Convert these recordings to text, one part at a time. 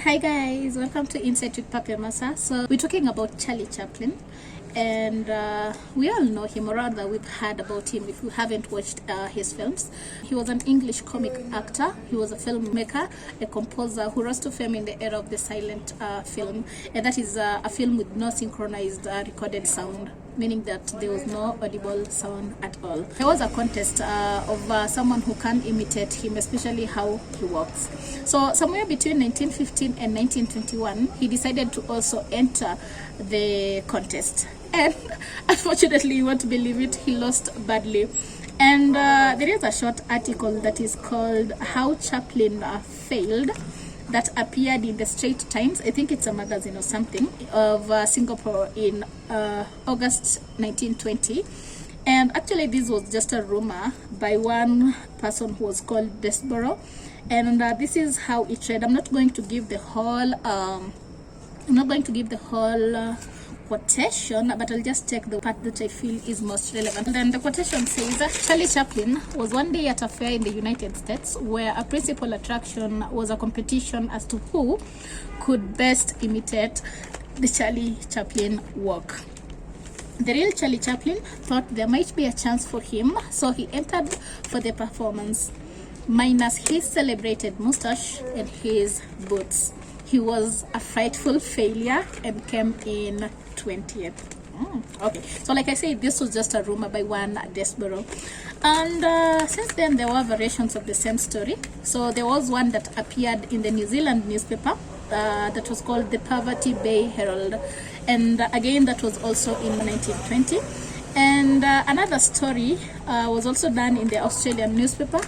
Hi guys, welcome to Insight with Papi Masa. So we're talking about Charlie Chaplin, and we all know him, or rather we've heard about him if you haven't watched his films. He was an English comic actor. He was a filmmaker, a composer who rose to fame in the era of the silent film, and that is a film with no synchronized recorded sound, meaning that there was no audible sound at all. There was a contest of someone who can imitate him, especially how he walks. So somewhere between 1915 and 1921, he decided to also enter the contest. And unfortunately, you won't believe it, he lost badly. And there is a short article that is called How Chaplin Failed, that appeared in the Straits Times, I think it's a magazine or something, of Singapore in August 1920. And actually this was just a rumor by one person who was called Desborough. And this is how it read. I'm not going to give the whole quotation, but I'll just take the part that I feel is most relevant. And then the quotation says that Charlie Chaplin was one day at a fair in the United States where a principal attraction was a competition as to who could best imitate the Charlie Chaplin walk. The real Charlie Chaplin thought there might be a chance for him, so he entered for the performance, minus his celebrated mustache and his boots. He was a frightful failure and came in 20th. Okay, so like I said, this was just a rumor by one Desborough. And since then there were variations of the same story. So there was one that appeared in the New Zealand newspaper that was called the Poverty Bay Herald, and again that was also in 1920. And another story was also done in the Australian newspaper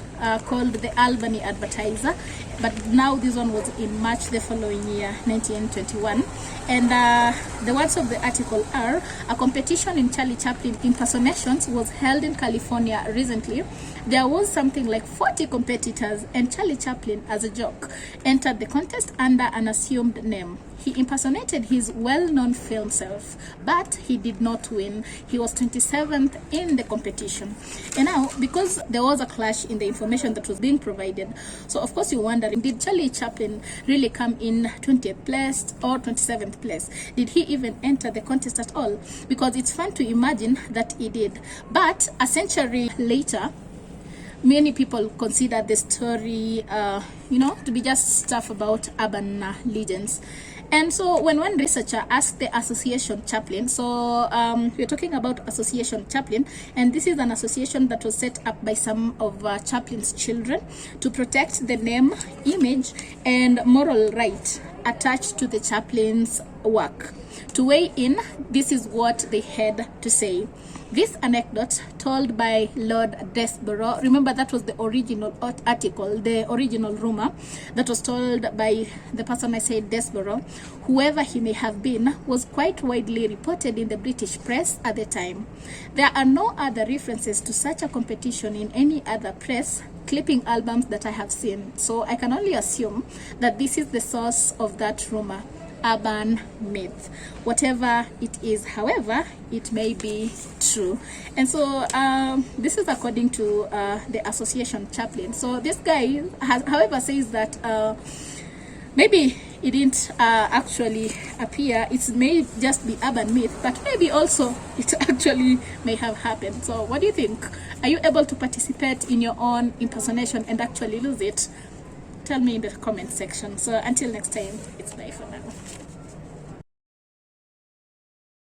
called the Albany Advertiser, but now this one was in March the following year, 1921. And the words of the article are: a competition in Charlie Chaplin impersonations was held in California recently. There was something like 40 competitors, and Charlie Chaplin, as a joke, entered the contest under an assumed name. He impersonated his well-known film self, but he did not win. He was 27th in the competition. And now, because there was a clash in the information that was being provided, so of course you're wondering, did Charlie Chaplin really come in 20th place or 27th place? Did he even enter the contest at all? Because it's fun to imagine that he did. But a century later, many people consider the story, to be just stuff about urban legends. And so when one researcher asked the Association Chaplin, so we're talking about Association Chaplin, and this is an association that was set up by some of Chaplin's children to protect the name, image, and moral right attached to the Chaplin's work. To weigh in, this is what they had to say. This anecdote, told by Lord Desborough, remember that was the original article, the original rumor that was told by the person I said, Desborough, whoever he may have been, was quite widely reported in the British press at the time. There are no other references to such a competition in any other press clipping albums that I have seen, so I can only assume that this is the source of that rumor. Urban myth, whatever it is, however it may be true. And so this is according to the Association Chaplin. So this guy however says that maybe it didn't actually appear. It may just be urban myth, but maybe also it actually may have happened. So what do you think? Are you able to participate in your own impersonation and actually lose it? Tell me in the comment section. So until next time, it's bye for now.